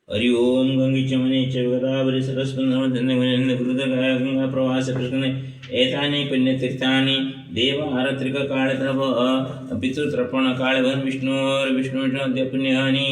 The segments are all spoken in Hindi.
हरि ओम गंगीचमने च गोदावरी सरस्वती गंगा प्रवास कृष्णे एतानि पुण्यतीर्थानि देव आरत्रिक काले तप पितृतर्पण काले वन विष्णुर्विष्णुद्य पुण्यानि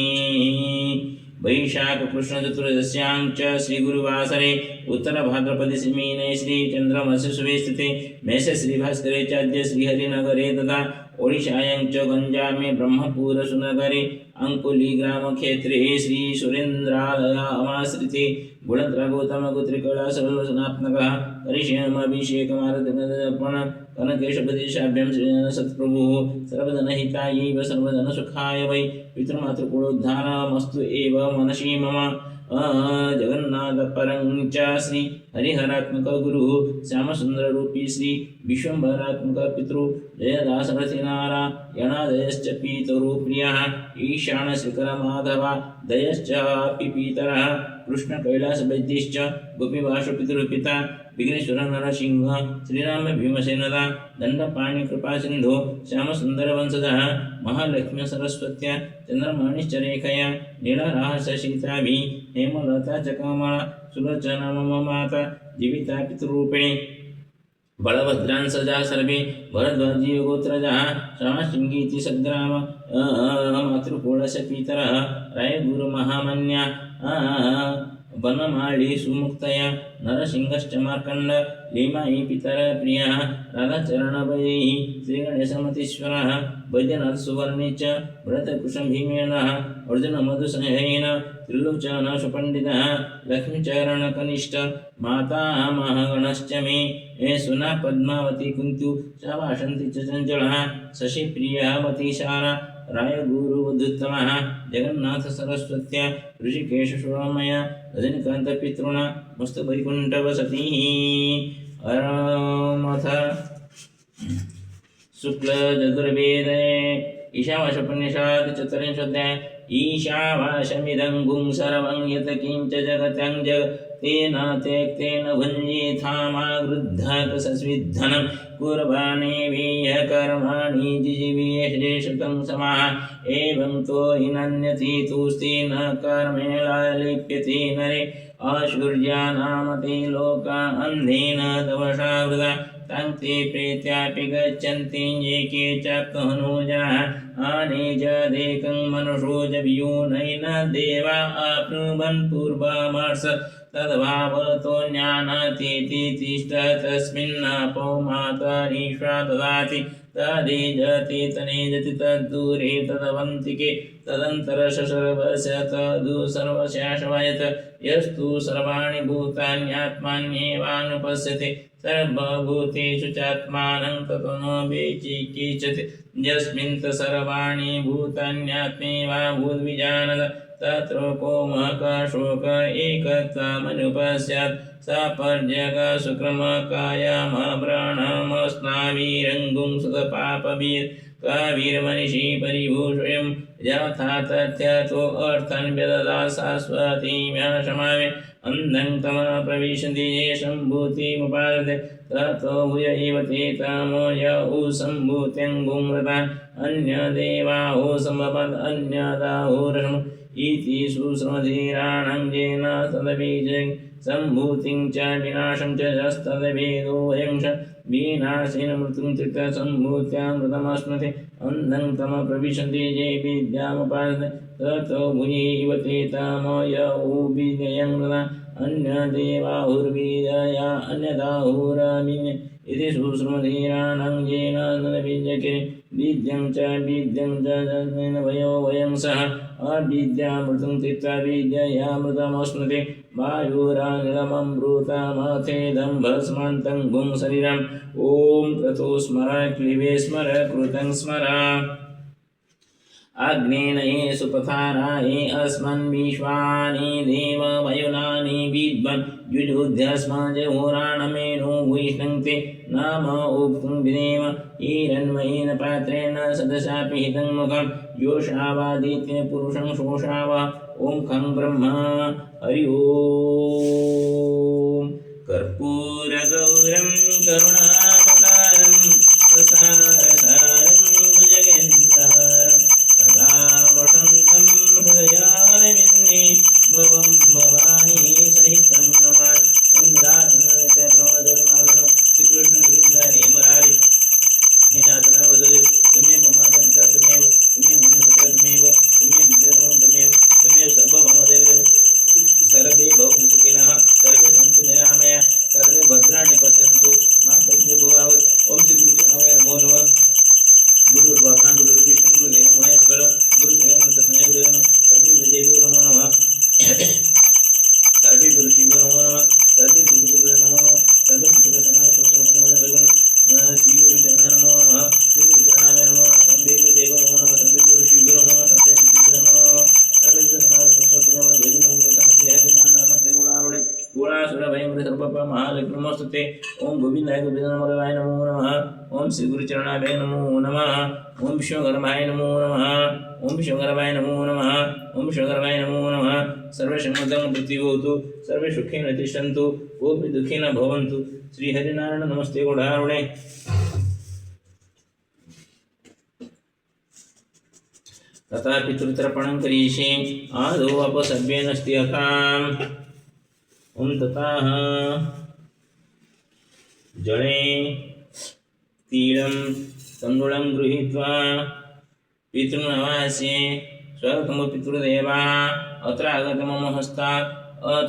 वैशाख कृष्ण चतुर्दश्यां च श्री गुरुवासरे उत्तर भाद्रपदी सिमीने श्री चंद्रमसि शुभे स्थिते मेष श्री भास्करे च अद्य श्री हरिनगरे तथा ओडिशायां च गंजामे ब्रह्मपुर सुनगरे अंकुली ग्राम क्षेत्रे श्री सुरेन्द्रालयामाश्रिते गुणत्र गौतम गोत्रिकला सर्वसनात्मकः परिशयमभिषेकमारतर्पण कनकेशपतिशाभ्यं श्रीजन सत्प्रभुः सर्वजनहिताय सर्वजनसुखाय वै पितृमातृकुलोद्धारमस्तु एव मनसि मम जगन्नाथपरं च श्री हरिहरात्मक गुरु श्यामसुंदर रूपी श्री विश्वंभरात्मक पितृ जयदासरथिनारायणादयश्च पितरु प्रियः ईशान श्रीकर माधव दयश्च पितरः कृष्ण कैलास वैद्यश्च गोपीवास पितृपिता विघ्नेश्वर नरसिंह श्रीराम भीमसेनदा दंडपाणि कृपा सिंधु श्याम सुंदर वंशजः महालक्ष्मी सरस्वत्या चंद्रमणिश्चरेखया नीलराहस सीताभि हेमलता च कमला सुलोचना मम माता जीविता पितृरूपिणी बलभद्रान् सजा सर्वे भरद्वाजी गोत्रजः श्रवणशृङ्गीति सद्ग्राम मातृकुलस्य पितरः रायगुरुमहामन्या वनमाली सुमुक्तया नरसिंहश्च मार्कण्ड लीमायि पितर प्रियः राधाचरणवैः श्रीगणेशमतीश्वरः वैद्यनाथ सुवर्णी च भरतकुशं भीमेनः अर्जुनमधुसंहयेन त्रिलोचन सुपण्डितः लक्ष्मीचरणकनिष्ठ माता महागणश्च मे सुना पद्मावती कुन्तु च वासन्ति च चञ्चलः शशिप्रियः मतीशारा रायगुरुवधुत्तमः जगन्नाथ सरस्वत्या ऋषिकेशशोमया रजनीकान्तपितॄणा मस्तवैकुण्ठवसतिः अरमथ शुक्लचतुर्वेदे ईशावासोपनिषत् चतुर्विंशोऽध्याय ईशावासमिदं गुं सर्वं यत् किञ्च जगतं तेन त्यक्तेन भुञ्जीथामागृद्धकसस्विद्धनं कुर्वाणेभिः कर्माणि जिजीवेशतं समाः एवं तो हिनन्यति तुस्ति न कर्मेण लिप्यते नरे आशुर्यानामते लोका अन्धेन तवसा वृथा तं ते प्रेत्यापि गच्छन्ति ये के चाप्तहनुजाः अनेजदेकं मनुषोजवियोनैन देवा आप्नुवन् पूर्वमर्ष तद्भावतो ज्ञानतीति तिष्ठ तस्मिन्नापो मातरीश्वा ददाति तदेजति तनेजति तद्दूरे तदवन्तिके तदन्तरशर्वस्य तदु सर्वस्याशवयत् यस्तु सर्वाणि भूतान्यात्मान्येवानुपश्यति सर्वभूतेषु चात्मानं ततो विचिकीर्षति यस्मिन् सर्वाणि भूतान्यात्मेवाभूद्विजानद तत्र को महकाशोक एकत्वमनुपश्यत् सपर्यक शुक्रमकायामभ्राणमस्नाविरङ्गुं सुतपापवीर् कविर्मनिषि परिभूषयं यथा तथ्यतो अर्थं व्यददा शाश्वतीम्यः समावे अन्धं तमः प्रविशन्ति ये सम्भूतिमुपादते ततो भूय एव ते तमो य उ सम्भूत्यङ्गुं रता अन्यदेवाहो सम्भवत् अन्यदाहुरसम् इति सुश्रुतिराणं येन तदबीजं सम्भूतिं च विनाशं च यस्तदभेदोऽयं च विनाशेन मृत्युं त्यक्त्वा सम्भूत्यामृतमश्नुते अन्धं तमः प्रविशन्ति ये विद्यामुपासते ततो भूयैव ते तमो य विद्ययं तदा अन्यदेवाहुर्विद्यया अन्यदाहुरविद्य इति सुश्रुतिराणं येन तदबीजके विद्यं च वयो वयं सह अविद्यामृतं त्यक्त्वा विद्ययामृतमश्नुते वायुरानिलममृतमथेदं भस्मान्तं गुं शरीरम् ॐ क्रतो स्मर क्लिवे स्मर कृतं स्मर अग्नेनये सुपथाराये अस्मन् विश्वानि देव वयुनानि विद्वन् युजुध्यस्मजहोराणमेनो वैष्णन्ते नाम उक्तं विदेव ईरन्मयेन पात्रेण सदशापि हितं मुखं योषावादित्य पुरुषं शोषाव ॐ खं ब्रह्म हरि ओम् कर्पूरगौरं करुणावतारं प्रसारसारं भुजगेन्द्रहारं सदा वसन्तं हृदयारविन्दे भव सर्वपाप महालक्ष्मी नमोस्तुते। ओम गोविंदाय गोविंदनाय नमो नमः। ओम श्री गुरुचरणाय नमो नमः। ओम विश्वकर्माय नमो नमः। ओम विश्वकर्माय नमो नमः। ओम विश्वकर्माय नमो नमः। सर्वे शङ्मतं प्रतिभवतु, सर्वे सुखेन तिष्ठन्तु, कोऽपि दुःखेन भवन्तु। श्री हरिनारायण नमस्ते गोढारुणे। तथा पितृतर्पणं करिष्ये आदौ अपसव्येन स्थियताम्। ओम ततः जले तीलं तण्डुलं गृहीत्वा पितॄनवास्ये स्वगतमो पितृदेवाः अत्र आगत मम हस्तात्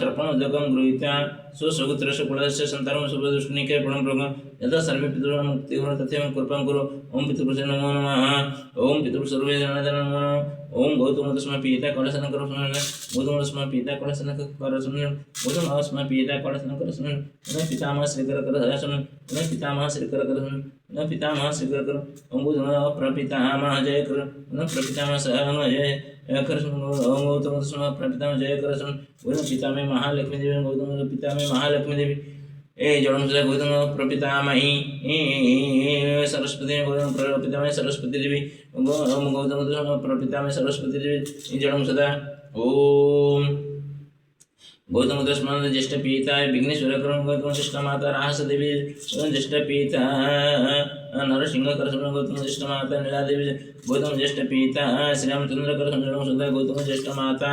तर्पणोदकं गृहीत्वा स्वसुपुत्रस्य कुलस्य सन्तानं सुप्रदुष्टनिकेपणं प्रभु यथा सर्वे पितॄणां मुक्तिः तथैव कृपां कुरु। ओम पितृपुरुषे नमो नमः। ओम पितृसर्वे जनार्दन नमो नमः। ओम गौतमस्मै पीता कलशनं करस्मै गौतमस्मै पीता कलशनं करस्मै गौतमस्मै पीता कलशनं करस्मै न पितामह श्रीकर करस्मै न पितामह श्रीकर करस्मै न पितामह श्रीकर कर। ओम गौतम प्रपितामह जय कर न प्रपितामह सहम जय करस्मै। ओम गौतमस्मै प्रपितामह जय करस्मै गौतम पितामह महालक्ष्मी देवी गौतम पितामह महालक्ष्मी देवी ए जन्म गौतम प्रपितामही सरस्वती गौतम प्रपितामह सरस्वती देवी गौतम प्रपितामह सरस्वती देवी जन्म सदा। ओम गौतम स्मरण ज्येष्ठ पिता विघ्नेश्वर गौतम ज्येष्ठ माता राहस देवी ज्येष्ठ पिता नरसिंह कर गौतम ज्येष्ठ माता नीला देवी गौतम ज्येष्ठ पिता श्रीरामचंद्र कर सदा गौतम ज्येष्ठ माता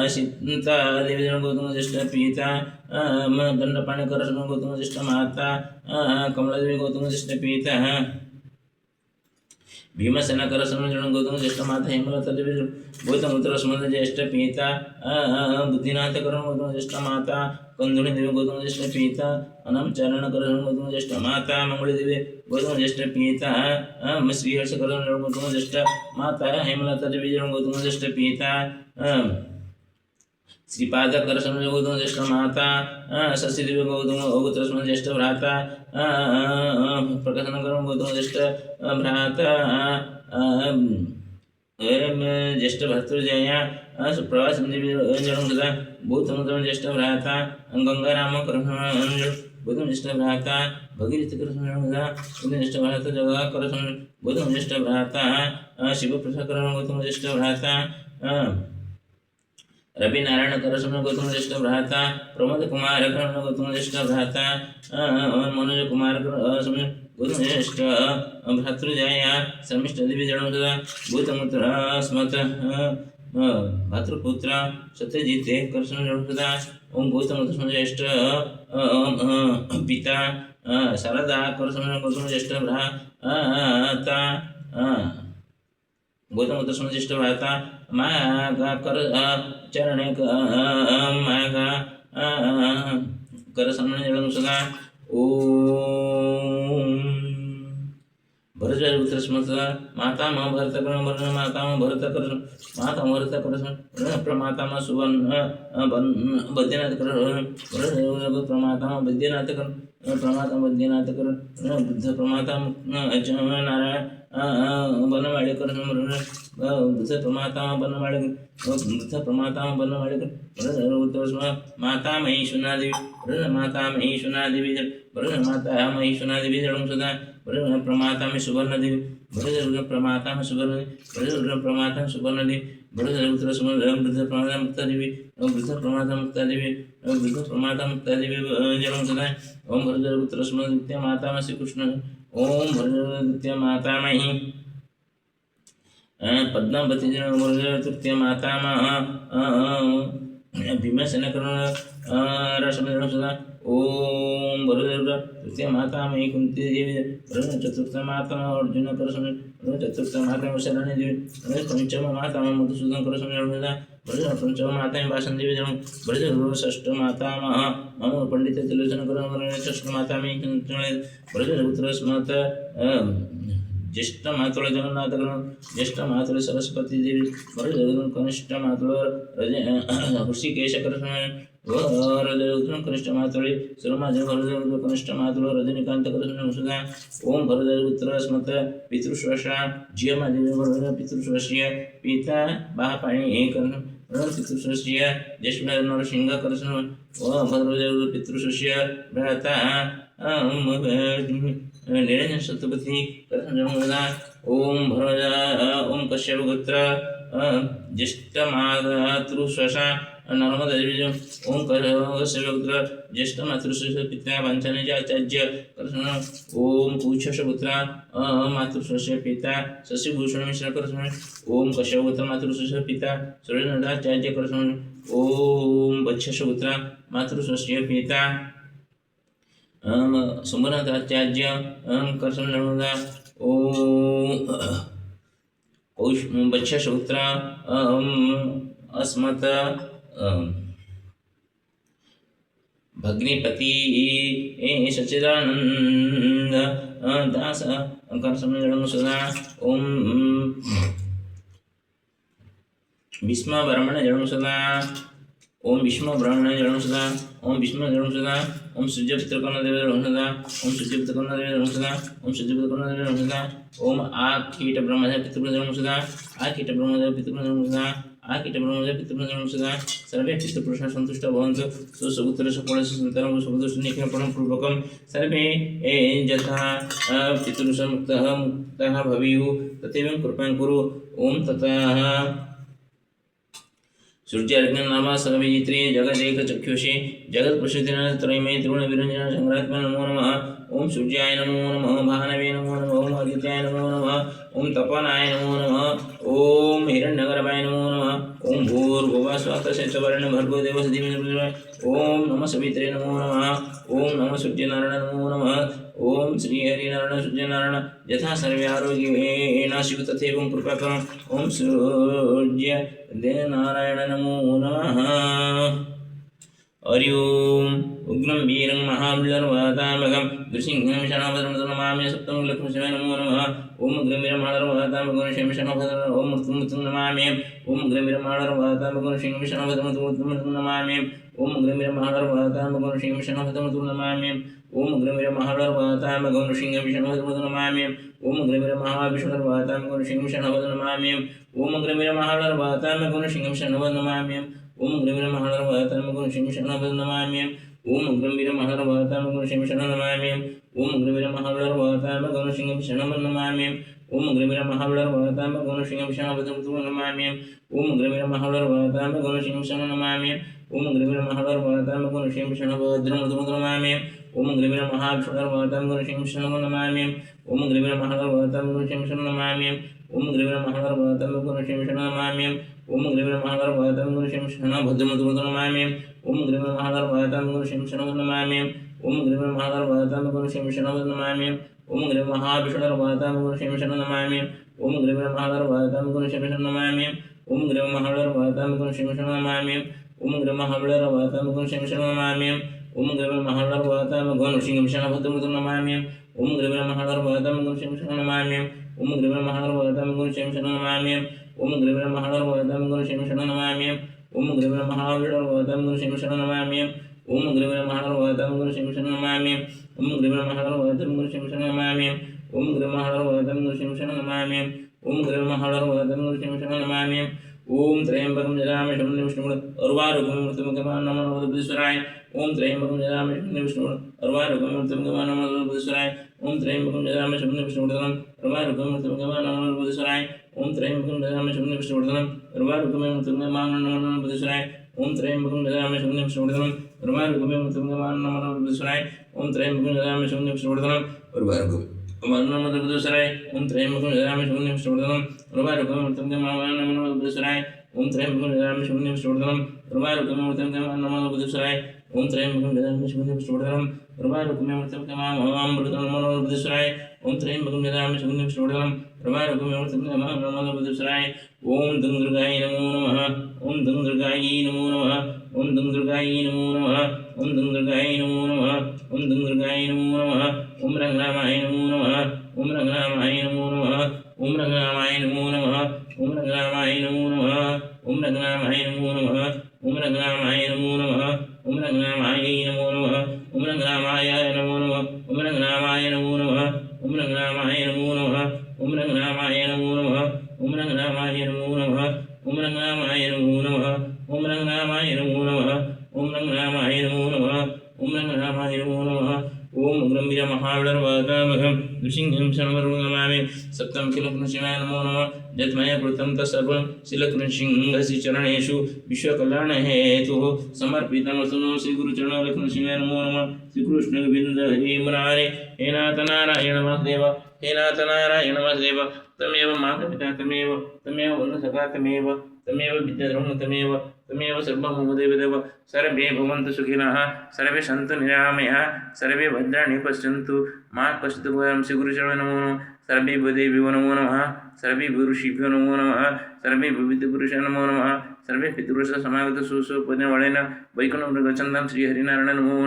सीता देवी गौतम ज्येष्ठ पिता दंडपाणी कर गौतम ज्येष्ठ माता कमला देवी गौतम ज्येष्ठ पिता भीमसेना कर गौतम ज्येष्ठ माता हेमलता देवी गौतम उत्तर ज्येष्ठ पिता बुद्धिनाथ कर गौतम ज्येष्ठ माता कंदुणी देवी गौतम ज्येष्ठ पिता अनामचारण कर गौतम ज्येष्ठ माता मंगली देवी गौतम ज्येष्ठ पिता श्रीहर्ष कर गौतम ज्येष्ठ माता हेमलता देवी गौतम ज्येष्ठ पिता श्रीपाद कर गौतम ज्येष्ठ माता शशि देवी गौतम अगोत्र ज्येष्ठ भ्राता प्रकाशन कर गौतम ज्येष्ठ भ्राता ज्येष्ठ भर्तृजया प्रवास जन्म सदा गौतम ज्येष्ठ भ्राता गंगाराम कर गौतम ज्येष्ठ भ्राता भगीरथ कर गौतम ज्येष्ठ भ्राता जगा कर गौतम ज्येष्ठ भ्राता शिवप्रसाद कर गौतम ज्येष्ठ भ्राता रवि नारायण कर गौतम ज्येष्ठ भ्राता प्रमोद कुमार कर गौतम ज्येष्ठ भ्राता मनोज कुमार गौतम ज्येष्ठ भ्रातृजया शर्मिष्ठ देवी जन्म सदा गौतम स्मत भातृपुत्र सत्यजित कर जन्म सदा। ओम गौतम ज्येष्ठ पिता शारदा कर गौतम ज्येष्ठ भ्राता गौतम ज्येष्ठ भ्राता मागा कर चरणे मागा कर जन्म सदा। ओम भरत स्मृत माता भरत कर माता भरत कर माता भरत कर प्रमाता सुवर्ण बद्रीनाथ कर प्रमाता बद्रीनाथ कर प्रमाता बद्रीनाथ कर बुद्ध प्रमाता नारायण बनवाड़ी कर बुद्ध प्रमाता बनवाड़ी बुद्ध प्रमाता बनवाड़ी कर माता महिषुना देवी माता महिषुना देवी माता महिषुना देवी जन्म सदा प्रमाता में सुवर्ण देवी प्रमाता में सुवर्ण प्रमाता में सुवर्ण देवी वृद्ध प्रमाता मुक्ता देवी वृद्ध प्रमाता मुक्ता देवी वृद्ध प्रमाता मुक्ता देवी जन्म सदा। ओम भरतपुत्र द्वितीय माता में श्री कृष्ण ओम भरतद्वितीय माता मही पद्मावती तृतीय माता भीमसेन कर्ण सदा। ओम तृतीय माता मही कुंती देवी चतुर्थ माता अर्जुन कर चतुर्थ माता शरण्य देवी पंचम माता मधुसूदन कर पंचम माता भाषण देवी जन्म षष्ठ माता मम पंडित त्रिलोचन कर षष्ठ माता में पुत्र स्मृत ज्येष्ठ मातुल जगन्नाथ ज्येष्ठ मातुल सरस्वती देवी कनिष्ठ मातुल ऋषिकेश कर कनिष्ठ मातुली सुरमा कनिष्ठ मातुल रजनीकांत कर सुधा। ओम भरतपुत्र स्मृत पितृश्वशा जियमा देवी पितृश्वशीय पिता बापाणी एक पितृस्य ज्येष्ठनरसिंहकर्षण भद्रदेव पितृस्य भ्राता निरंजनशतपति कर्षणजन्मदा ओम भरजा ओम कश्यपगोत्र ज्येष्ठमातृश्वसा नर्मदेवी ओम कश्यपगोत्र ज्येष्ठमातृश्वसा पिता वाञ्छानिजाचार्य कर्षण ओम कुक्षपुत्र मातृश्वस्य पिता शशिभूषण मिश्र कर्षण ओम कश्यपगोत्र मातृश्वस्य पिता सूर्यनदाचार्य कर्षण ओम वत्सपुत्र मातृश्वस्य पिता सुमनाथाचार्य कर्षण नर्मदा ओम वत्सपुत्र अस्मत् भग्निपति सच्चिदानंद दास कर्षण सदा ओम भीष्म ब्राह्मण जन्म सदा ओम भीष्म ब्राह्मण जन्म सदा ओम भीष्म जन्म सदा ओम सूर्यपुत्र कर्णदेव जन्म सदा ओम सूर्यपुत्र कर्णदेव जन्म सदा ओम सूर्यपुत्र कर्णदेव जन्म सदा ओम आ कीट ब्रह्मदेव पितृ जन्म सदा आ कीट ब्रह्मदेव पितृ जन्म सदा आ कीट ब्रह्मदेव पितृ जन्म सदा सर्वे पितृपुरुषाः सन्तुष्टा भवन्तु सुसुपुत्र सकलस्य सन्तानं सुखदुष्टनिक्षेपणं पूर्वकं सर्वे यथा पितृसमुक्तः मुक्तः भवेयुः तथैवं कृपां कुरु ओम ततः सूर्यार्घ्यनाम सर्वविजित्रे जगदेकचक्षुषे जगत्प्रसिद्धित्रयमये त्रिगुणविरञ्जन संग्रात्मने नमो नमः ओम सूर्याय नमो नमः भानवे नमो नमः ओम आदित्याय नमो नमः ओम तपनाय नमो नमः ओम हिरण्यगर्भाय नमो नमः ओम भूर्भुवः स्वः शेषवर्णः भर्गो देवस्य धीमहि ओम नमः सवित्रे नमो नमः ओम नमः सूर्यनारायण नमो नमः ओम श्री हरिनारायण सूर्यनारायण यथा सर्वे आरोग्येण शिव तथैवं कृपाकरम् ओम सूर्य देवनारायण नमो नमः हरि ओम उग्रं वीरं महाबलर्वतामगं नृसिंहं शरणभद्रं नमामि सप्तं लक्ष्मीशिवाय नमो नमः ओम उग्रं वीरं महाबलर्वतामगं नृसिंहं शरणभद्रं ओम मृत्युं नमामि ओम उग्रं वीरं महाबलर्वतामगं नृसिंहं शरणभद्रं नमामि ओम उग्रं वीरं महाबलर्वतामगं नृसिंहं शरणभद्रं नमामि ओम उग्रं वीरं महाबलर्वतामगं नृसिंहं शरणभद्रं नमामि ओम उग्रं वीरं महाविष्णुर्वतामगं नृसिंहं शरणभद्रं नमामि ओम उग्रं वीरं महाबलर्वतामगं नृसिंहं शरणभद्रं नमामि ओम उग्रं वीरं महाबलर्वतामगं नृसिंहं शरणभद्रं नमामि ओम उग्रं वीरं महाबलर्वतामगं नृसिंहं शरणभद्रं नमामि ओम उग्रं वीरं महाबलर्वतामगं नृसिंहं शरणभद्रं नमामि ओम उग्रं वीरं महाबलर्वतामगं नृसिंहं शरणभद्रं नमामि ओम उग्रं वीरं महाबलर्वतामगं नृसिंहं शरणभद्रं नमामि ओम उग्रं वीरं महाबलर्वतामगं नृसिंहं शरणभद्रं नमामि ओम उग्रं वीरं महाविष्णुर्वतामगं नृसिंहं शरणभद्रं नमामि ओम उग्रं वीरं महाबलर्वतामगं नृसिंहं शरणभद्रं नमामि ओम उग्रं वीरं महाबलर्वतामगं नृसिंहं शरणभद्रं नमामि ओम उग्रं वीरं महाबलर्वतामगं नृसिंहं शरणभद्रं नमामि ओम उग्रं वीरं महाबलर्वतामगं नृसिंहं शरणभद्रं नमामि ओम उग्रं वीरं महाबलर्वतामगं नृसिंहं शरणभद्रं नमामि ओम उग्रं महाविष्णुर्वतामगं नृसिंहं शरणभद्रं नमामि ओम उग्रं वीरं महाबलर्वतामगं नृसिंहं शरणभद्रं नमामि ओम उग्रं महाबलर्वतामगं नृसिंहं शरणभद्रं नमामि ओम उग्रं महाबलर्वतामगं नृसिंहं शरणभद्रं नमामि ओम उग्रं महाबलर्वतामगं नृसिंहं शरणभद्रं नमामि ओम उग्रं महाबलर्वतामगं नृसिंहं शरणभद्रं नमामि ओम उग्रं महाबलर्वतामगं नृसिंहं शरणभद्रं नमामि ओम उग्रं महाबलर्वतामगं नृसिंहं शरणभद्रं नमामि ओम उग्रं महाबलर्वतामगं नृसिंहं शरणभद्रं नमामि ओम उग्रं महाबलर्वतामगं नृसिंहं शरणभद्रं नमामि ओम उग्रं महाबलर्वतामगं नृसिंहं शरणभद्रं नमामि ओम उग्रं महाबलर्वतामगं नृसिंहं शरणभद्रं नमामि ओम उग्रं महाबलर्वतामगं नृसिंहं शरणभद्रं नमामि ओम त्र्यंबकं यजामहे शरण्यं विष्णुं उर्वारुकं मृत्युमुखं नमो बुद्धेश्वराय ओम त्र्यंबकं यजामहे शरण्यं विष्णुं उर्वारुकं मृत्युमुखं नमो बुद्धेश्वराय ओम त्र्यंबकं यजामहे शरण्यं विष्णुं उर्वारुकं मृत्युमुखं नमो बुद्धेश्वराय ओम त्र्यंबकं यजामहे शरण्यं विष्णुं उर्वारुकं मृत्युमुखं नमो बुद्धेश्वराय ओम त्र्यंबकं यजामहे शरण्यं विष्णुं उर्वारुकं मृत्युमुखं नमो बुद्धेश्वराय ओम त्र्यंबकं यजामहे शरण्यं विष्णुं उर्वारुकं नमो बुद्धेश्वराय ओम त्र्यंबकं यजामहे शरण्यं विष्णुं उर्वारुकं मृत्युमुखं नमो बुद्धेश्वराय ओम त्र्यंबकं यजामहे शरण्यं विष्णुं उर्वारुकं मृत्युमुखं नमो बुद्धेश्वराय ओम त्र्यंबकं यजामहे शरण्यं विष्णुं उर्वारुकं मृत्युमुखं नमो बुद्धेश्वराय ओम त्र्यंबकं यजामहे शरण्यं विष्णुं उर्वारुकं मृत्युमुखं नमो बुद्धेश्वराय ओम दुर्गाय नमो नमः ओम दुर्गाय नमो नमः ओम दुर्गाय नमो नमः ओम दुर्गाय नमो नमः ओम दुर्गाय नमो नमः ओम रंगनामाय नमो नमः ओम रंगनामाय नमो नमः ओम रंगनामाय नमो नमः ओम रंगनामाय नमो नमः ओम रंगनामाय नमो नमः ओम रंगनामाय नमो नमः ओम रंगनामाय नमो नमः ओम रंगनामाय नमो नमः ओम रंगनामाय नमो नमः ओम रंगनामाय नमो नमः ओम रंगनामाय नमो नमः ओम रंगनामाय नमो नमः ओम रंगनामाय नमो नमः रङ्गनामाय नमो नमः ॐ रङ्गनामाय नमो नमः ॐ रङ्गनामाय नमो नमः ॐ उग्रं वीरमहाबलर्वातामहं नृसिंहं शरणवरं नमामि सप्तमखिलकृष्णाय नमो नमः यत्मया कृतं तत्सर्वं श्रीलक्ष्मणसिंहस्य चरणेषु विश्वकल्याणहेतुः समर्पितमस्तु नमः श्रीगुरुचरणलक्ष्मणसिंहाय नमो नमः श्रीकृष्णगोविन्द हरि मुरारे हे नाथ नारायण वासुदेव हे नाथ नारायण वासुदेव तमेव मातापिता तमेव वन्दसखा तमेव विद्याधर्मं तमेव सर्वं मम देवदेव सर्वे भवन्तु सुखिनः सर्वे सन्तु निरामयाः सर्वे भद्राणि पश्यन्तु मा कश्चित् भयं श्रीगुरुचरणं नमो नमः सर्वे देव्यो नमो नमः सर्वे ऋषिभ्यो नमो नमः सर्वे विविधपुरुषाय नमो नमः सर्वे पितृपुरुषसमागतसुसुपन्यवळेन वैकुण्ठं गच्छन्तं श्रीहरिनारायण नमो नमः